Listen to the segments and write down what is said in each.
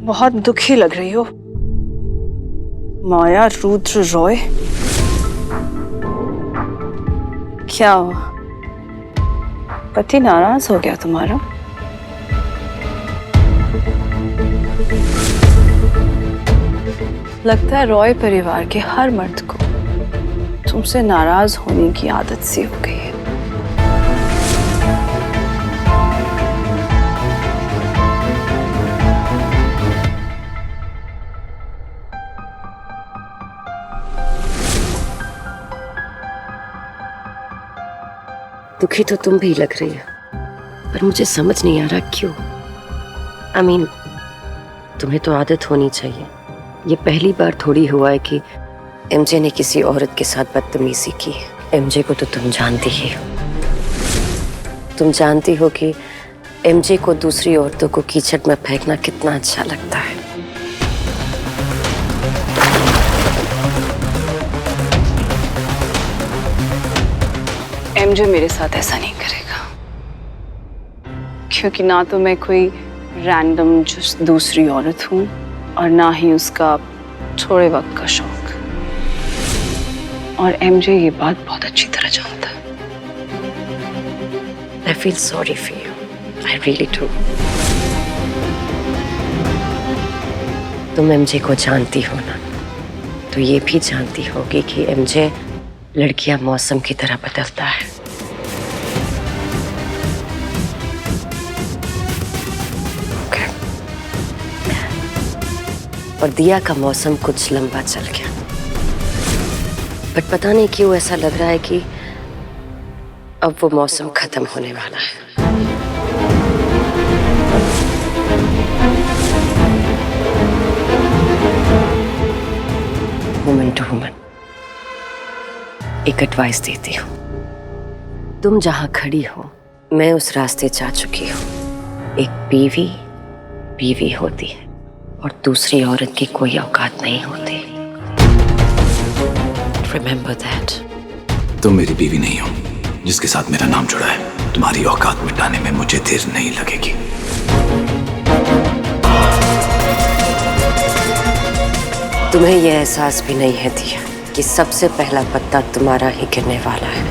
बहुत दुखी लग रही हो माया रुद्र रॉय। क्या हुआ? पति नाराज हो गया तुम्हारा? लगता है रॉय परिवार के हर मर्द को तुमसे नाराज होने की आदत सी हो गई है। दुखी तो तुम भी लग रही हो, पर मुझे समझ नहीं आ रहा क्यों। I mean, तुम्हें तो आदत होनी चाहिए। ये पहली बार थोड़ी हुआ है कि एमजे ने किसी औरत के साथ बदतमीजी की। एमजे को तो तुम जानती ही हो। तुम जानती हो कि एमजे को दूसरी औरतों को कीचड़ में फेंकना कितना अच्छा लगता है। एमजे मेरे साथ ऐसा नहीं करेगा, क्योंकि ना तो मैं कोई रैंडम दूसरी औरत हूँ और ना ही उसका थोड़े वक्त का शौक। और एमजे ये बात बहुत अच्छी तरह जानता है। I feel sorry for you. I really do. तुम एमजे को जानती हो ना, तो ये भी जानती होगी कि एमजे लड़कियां मौसम की तरह बदलता है। Okay. और दिया का मौसम कुछ लंबा चल गया, बट पता नहीं क्यों ऐसा लग रहा है कि अब वो मौसम खत्म होने वाला है। वुमन टू वुमन एक एडवाइस देती हूँ। तुम जहां खड़ी हो मैं उस रास्ते जा चुकी हूँ। एक बीवी बीवी होती है और दूसरी औरत की कोई औकात नहीं होती। Remember that. तुम मेरी बीवी नहीं हो जिसके साथ मेरा नाम जुड़ा है। तुम्हारी औकात मिटाने में मुझे देर नहीं लगेगी। तुम्हें यह एहसास भी नहीं है दिया कि सबसे पहला पत्ता तुम्हारा ही गिरने वाला है।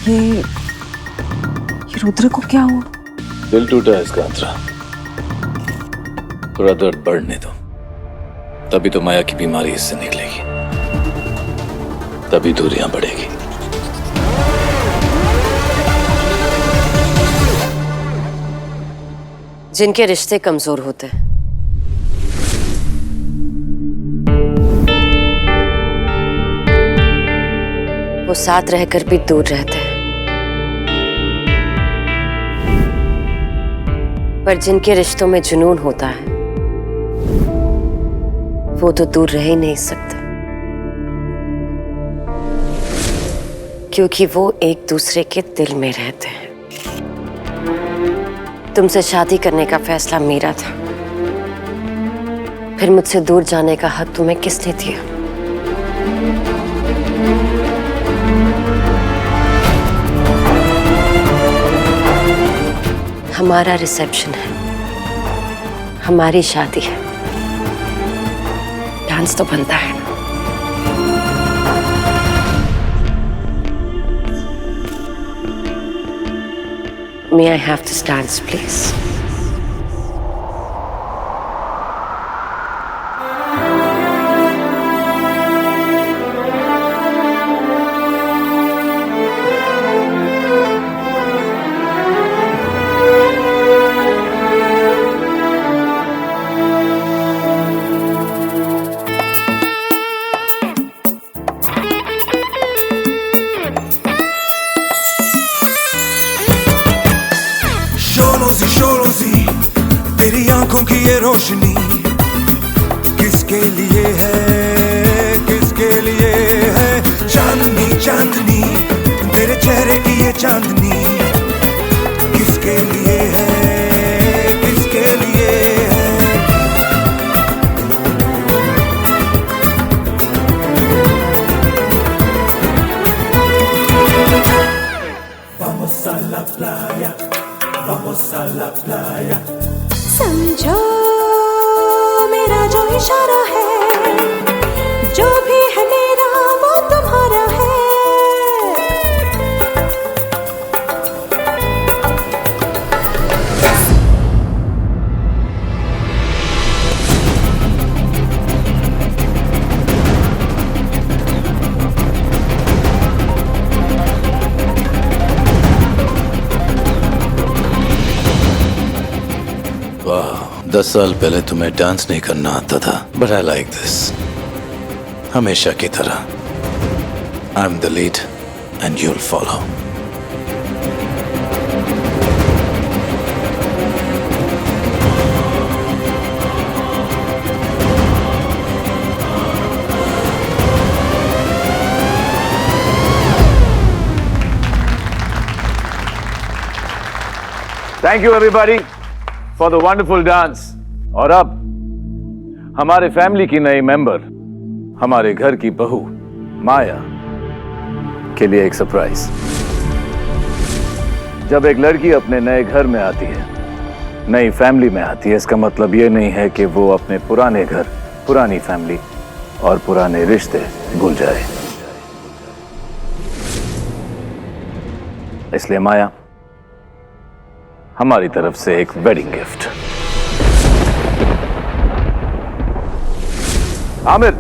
ये रुद्र को क्या हुआ? दिल टूटा है इसका अंतरा। थोड़ा दर्द बढ़ने दो, तभी तो माया की बीमारी इससे निकलेगी, तभी दूरियां बढ़ेगी। जिनके रिश्ते कमजोर होते हैं वो साथ रहकर भी दूर रहते हैं, पर जिनके रिश्तों में जुनून होता है वो तो दूर रह ही नहीं सकते, क्योंकि वो एक दूसरे के दिल में रहते हैं। तुमसे शादी करने का फैसला मेरा था, फिर मुझसे दूर जाने का हक तुम्हें किसने दिया? हमारा रिसेप्शन है, हमारी शादी है, डांस तो बनता है। May I have this dance, please? शोलोजी तेरी आंखों की ये रोशनी किसके लिए है? चांदनी किसके लिए है, किसके लिए है। Vamos a la playa, vamos a la playa. समझो मेरा जो इशारा है, जो भी है मेरा वो तुम्हारा है। वाह, 10 साल पहले तुम्हें डांस नहीं करना आता था, बट आई लाइक दिस। हमेशा की तरह I am the lead and you'll follow. Thank you everybody for the wonderful dance. और अब हमारे फैमिली की नई मेंबर, हमारे घर की बहू माया के लिए एक सरप्राइज। जब एक लड़की अपने नए घर में आती है, नई फैमिली में आती है, इसका मतलब ये नहीं है कि वो अपने पुराने घर, पुरानी फैमिली और पुराने रिश्ते भूल जाए। इसलिए माया, हमारी तरफ से एक वेडिंग गिफ्ट। आमिर,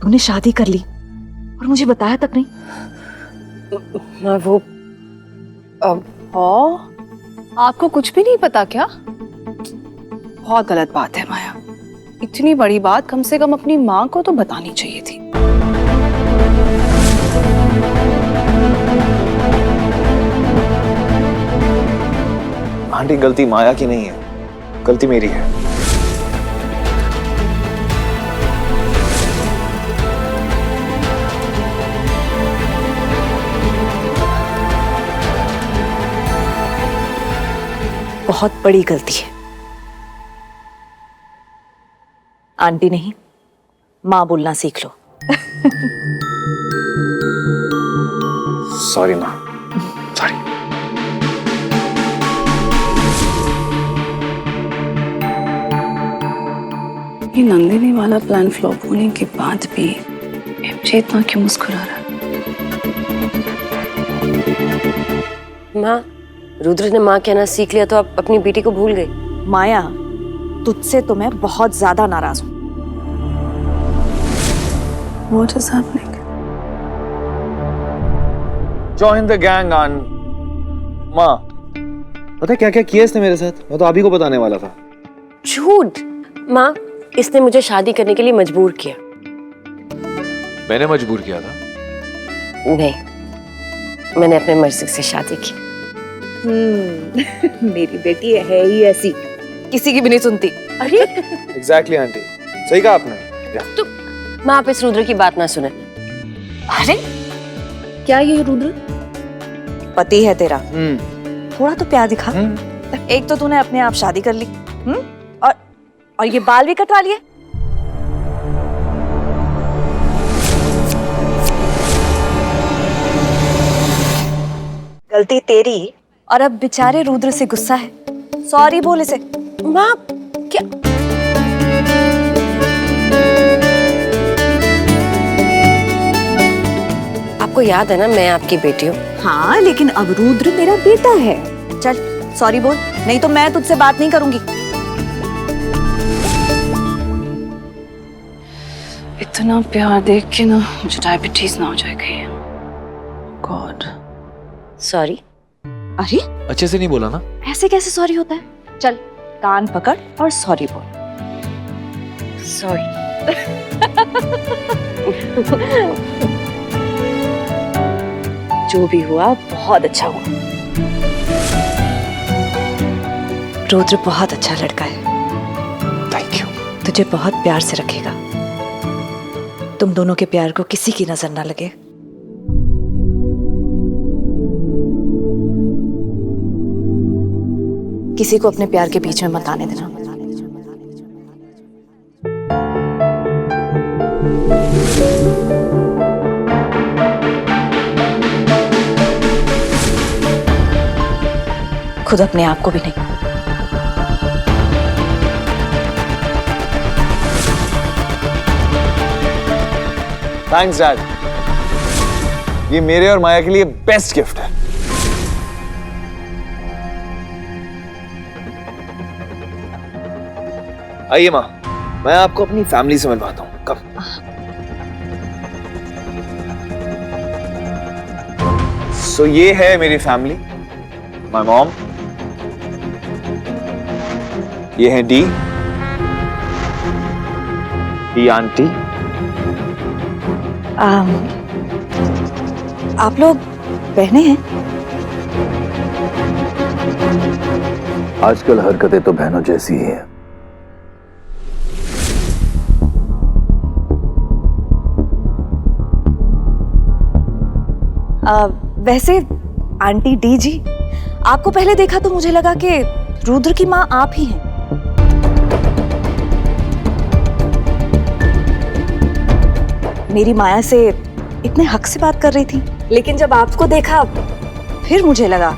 तुमने शादी कर ली और मुझे बताया तक नहीं। माँ वो आपको कुछ भी नहीं पता क्या? बहुत गलत बात है माया। इतनी बड़ी बात कम से कम अपनी माँ को तो बतानी चाहिए थी। आंटी, गलती माया की नहीं है, गलती मेरी है। बहुत बड़ी गलती है। आंटी नहीं, माँ बोलना सीख लो। सॉरी माँ, सॉरी। ये नंदिनी वाला प्लान फ्लॉप होने के बाद भी एमजे इतना क्यों मुस्कुरा रहा है? माँ, रुद्र ने माँ कहना सीख लिया तो आप अपनी बेटी को भूल गई। माया, तुझसे तो मैं बहुत ज्यादा नाराज हूँ। What is happening? Join the gang, on माँ। पता है क्या क्या किया इसने मेरे साथ? मैं तो आप ही को बताने वाला था। झूठ। माँ, इसने मुझे शादी करने के लिए मजबूर किया। मैंने मजबूर किया था? नहीं, मैंने अपने मर्जी से शादी की। मेरी बेटी है ही ऐसी, किसी की भी नहीं सुनती। अरे एग्जैक्टली आंटी, सही कहा आपने। तो माँ, आप इस रुद्र की बात ना सुने। अरे क्या ये रुद्र पति है तेरा? थोड़ा तो प्यार दिखा। एक तो तूने अपने आप शादी कर ली, और ये बाल भी कटवा लिए। गलती तेरी, और अब बेचारे रुद्र से गुस्सा है। सॉरी बोल इसे। माँ, क्या? आपको याद है ना मैं आपकी बेटी हूँ। हाँ, लेकिन अब रुद्र मेरा बेटा है। चल सॉरी बोल, नहीं तो मैं तुझसे बात नहीं करूंगी। इतना प्यार देख के ना मुझे डायबिटीज ना हो जाए कहीं। गॉड। सॉरी। अरे अच्छे से नहीं बोला ना। ऐसे कैसे सॉरी होता है? चल कान पकड़ और सॉरी बोल। सॉरी। जो भी हुआ बहुत अच्छा हुआ। रुद्र बहुत अच्छा लड़का है। Thank you. तुझे बहुत प्यार से रखेगा। तुम दोनों के प्यार को किसी की नजर ना लगे। किसी को अपने प्यार के बीच में मत आने देना। खुद अपने आप को भी नहीं। Thanks dad. ये मेरे और माया के लिए बेस्ट गिफ्ट है। आइए माँ, मैं आपको अपनी फैमिली से मिलवाता हूँ। कब? सो ये है मेरी फैमिली। माय मॉम, ये है डी आंटी। आप लोग बहने हैं? आजकल हरकतें तो बहनों जैसी ही हैं। वैसे आंटी डी जी, आपको पहले देखा तो मुझे लगा कि रुद्र की माँ आप ही हैं। मेरी माया से इतने हक से बात कर रही थी, लेकिन जब आपको देखा फिर मुझे लगा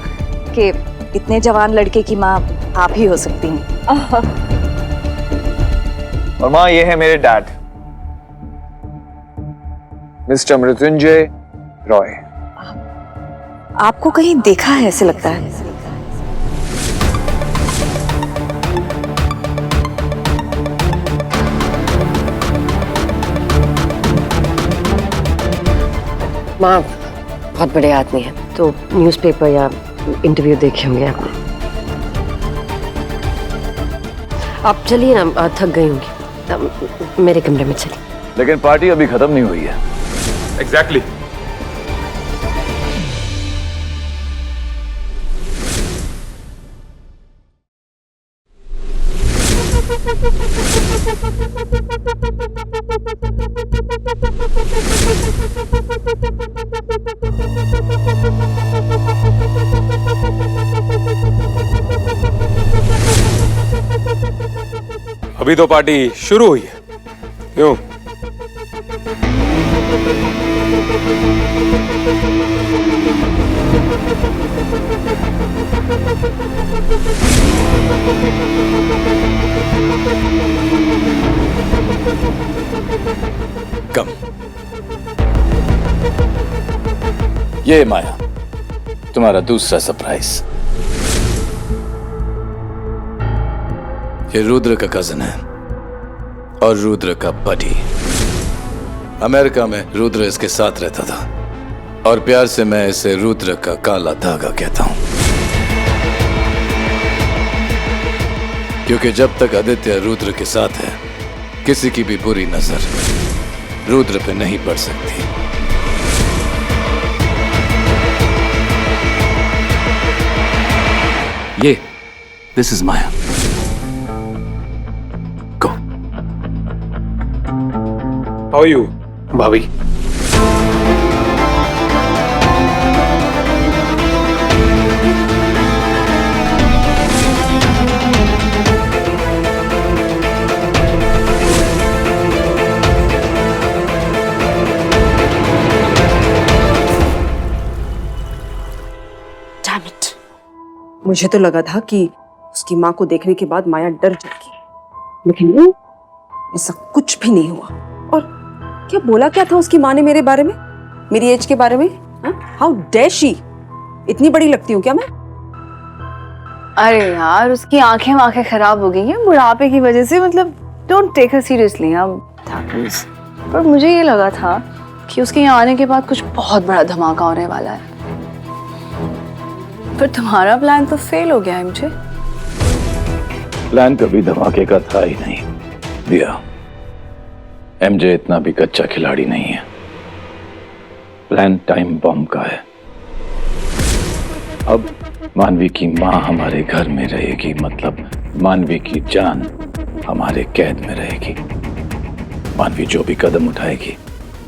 कि इतने जवान लड़के की माँ आप ही हो सकती हैं। और माँ, ये है मेरे डैड, मिस्टर मृत्युंजय रॉय। आपको कहीं देखा है ऐसे लगता है। माँ बहुत बड़े आदमी हैं, तो न्यूज़पेपर या इंटरव्यू देखे होंगे आपने। आप चलिए ना, थक गई होंगी, मेरे कमरे में चलिए। लेकिन पार्टी अभी खत्म नहीं हुई है। एग्जैक्टली। अभी तो पार्टी शुरू हुई है, क्यों? कम। ये माया, तुम्हारा दूसरा सरप्राइज। ये रुद्र का कजन है और रुद्र का बडी। अमेरिका में रुद्र इसके साथ रहता था और प्यार से मैं इसे रुद्र का काला धागा कहता हूं, क्योंकि जब तक आदित्य रुद्र के साथ है किसी की भी बुरी नजर रुद्र पे नहीं पड़ सकती। ये this is Maya. Go. How are you भाभी? मुझे तो लगा था कि उसकी माँ को देखने के बाद माया डर जाएगी, लेकिन वो ऐसा कुछ भी नहीं हुआ। और क्या बोला क्या था उसकी माँ ने मेरे बारे में, मेरी एज के बारे में? How dare she! इतनी बड़ी लगती हूँ क्या मैं? अरे यार, उसकी आंखें खराब हो गई हैं बुढ़ापे की वजह से। मतलब डोंट टेक हर सीरियसली। पर मुझे ये लगा था कि उसके यहाँ आने के बाद कुछ बहुत बड़ा धमाका होने वाला है। पर तुम्हारा प्लान तो फेल हो गया है। मुझे प्लान कभी धमाके का था ही नहीं दिया। एमजे इतना भी कच्चा खिलाड़ी नहीं है। प्लान टाइम बॉम्ब का है। अब मानवी की माँ हमारे घर में रहेगी, मतलब मानवी की जान हमारे कैद में रहेगी। मानवी जो भी कदम उठाएगी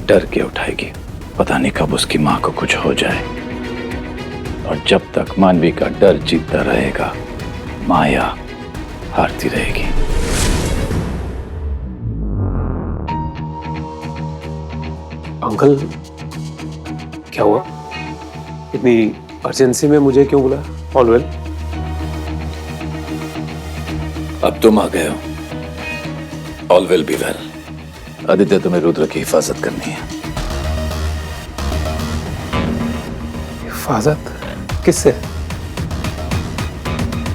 डर के उठाएगी। पता नहीं कब उसकी माँ को कुछ हो जाए। और जब तक मानवी का डर जीतता रहेगा, माया हारती रहेगी। अंकल, क्या हुआ? इतनी अर्जेंसी में मुझे क्यों बुलाया? All well? अब तुम आ गए हो। All will be well. Aditya, तुम्हें रुद्र की हिफाजत करनी है। हिफाजत? किससे?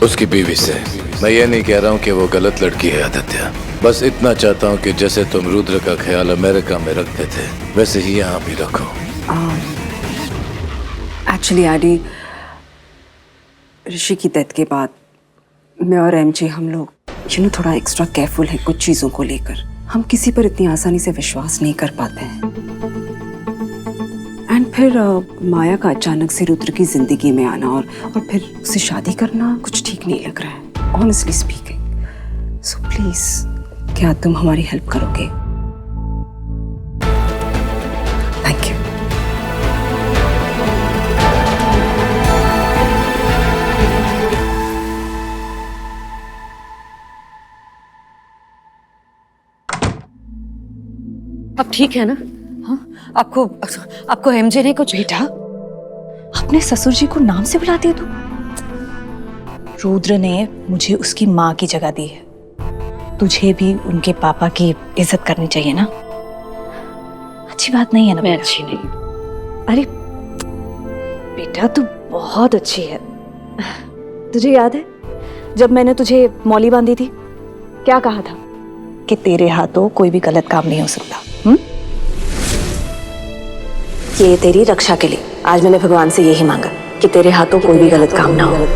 उसकी बीवी से। मैं ये नहीं कह रहा हूँ कि वो गलत लड़की है आदित्य। बस इतना चाहता हूँ कि जैसे तुम रुद्र का ख्याल अमेरिका में रखते थे, वैसे ही यहाँ भी रखो। एक्चुअली आदि, ऋषि की डेथ के बाद मैं और एमजे हम लोग थोड़ा एक्स्ट्रा केयरफुल हैं कुछ चीज़ों को लेकर। हम किसी पर इतनी आसानी से विश्वास नहीं कर पाते हैं। एंड फिर माया का अचानक से रुद्र की जिंदगी में आना और फिर उससे शादी करना कुछ ठीक नहीं लग रहा है, ऑनेस्टली स्पीकिंग। सो प्लीज, क्या तुम हमारी हेल्प करोगे? Thank you. अब ठीक है ना? हाँ, आपको एमजे ने कुछ बेटा, अपने ससुर जी को नाम से बुलाती है तू? रुद्र ने मुझे उसकी माँ की जगह दी है। तुझे भी उनके पापा की इज्जत करनी चाहिए ना। अच्छी बात नहीं है ना? मैं अच्छी नहीं। अरे बेटा, तू बहुत अच्छी है। तुझे याद है जब मैंने तुझे मौली बांधी थी, क्या कहा था? कि तेरे हाथों कोई भी गलत काम नहीं हो सकता। ये तेरी रक्षा के लिए आज मैंने भगवान से यही मांगा कि तेरे हाथों कोई भी गलत काम ना हो।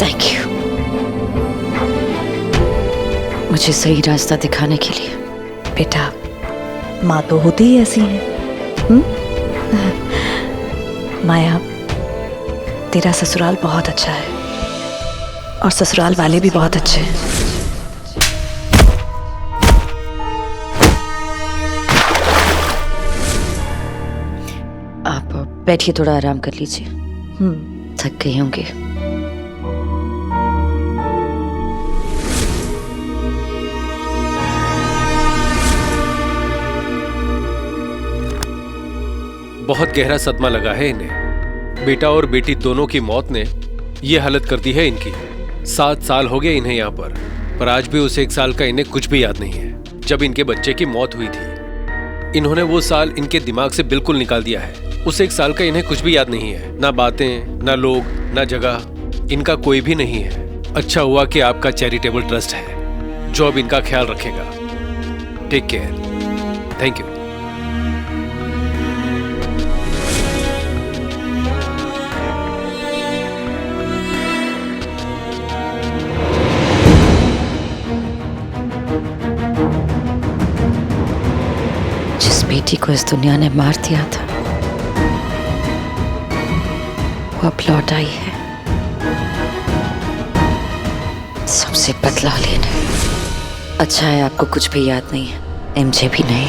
थैंक यू मुझे सही रास्ता दिखाने के लिए। बेटा, माँ तो होती ही ऐसी है। माया, तेरा ससुराल बहुत अच्छा है और ससुराल वाले भी बहुत अच्छे हैं। आप बैठिए, थोड़ा आराम कर लीजिए। थक गई होंगी। बहुत गहरा सदमा लगा है इन्हें। बेटा और बेटी दोनों की मौत ने ये हालत कर दी है इनकी। 7 साल हो गए इन्हें यहाँ पर आज भी उस 1 साल का इन्हें कुछ भी याद नहीं है जब इनके बच्चे की मौत हुई थी। इन्होंने वो साल इनके दिमाग से बिल्कुल निकाल दिया है। उस 1 साल का इन्हें कुछ भी याद नहीं है, ना बातें, ना लोग, ना जगह, इनका कोई भी नहीं है। अच्छा हुआ कि आपका चैरिटेबल ट्रस्ट है जो अब इनका ख्याल रखेगा। Take care. Thank you. बेटी को इस दुनिया ने मार दिया था, वो अब लौट आई है सबसे बदला लेने। अच्छा है आपको कुछ भी याद नहीं है, एमजे भी नहीं।